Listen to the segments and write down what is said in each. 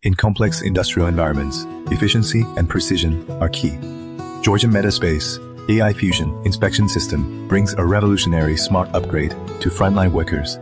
In complex industrial environments, efficiency and precision are key. Jorjin MetaSpace AI Fusion inspection system brings a revolutionary smart upgrade to frontline workers.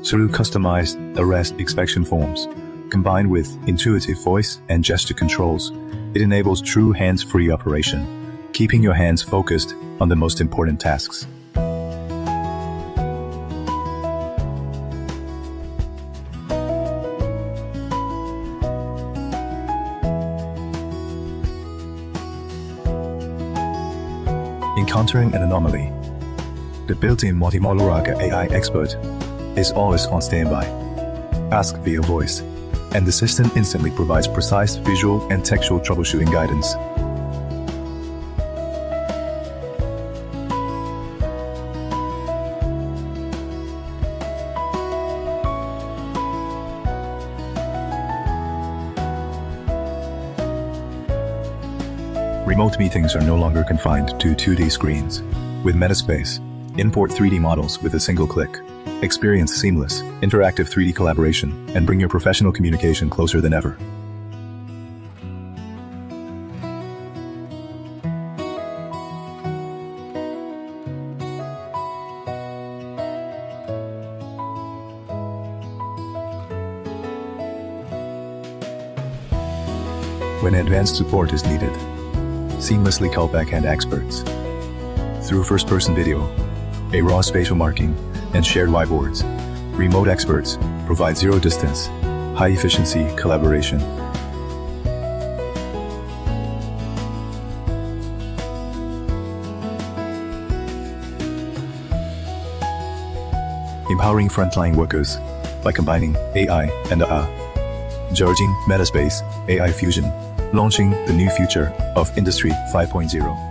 Through customized arrest inspection forms, combined with intuitive voice and gesture controls, it enables true hands-free operation, keeping your hands focused on the most important tasks. Encountering an anomaly, the built-in Multimodal AI expert is always on standby. Ask via voice, and the system instantly provides precise visual and textual troubleshooting guidance. Remote meetings are no longer confined to 2D screens. With MetaSpace, import 3D models with a single click. Experience seamless, interactive 3D collaboration, and bring your professional communication closer than ever. When advanced support is needed, seamlessly call backhand experts. Through first-person video, a raw spatial marking, and shared whiteboards, remote experts provide zero-distance, high-efficiency collaboration. Empowering frontline workers by combining AI and Jorjin MetaSpace AI Fusion, launching the new future of Industry 5.0.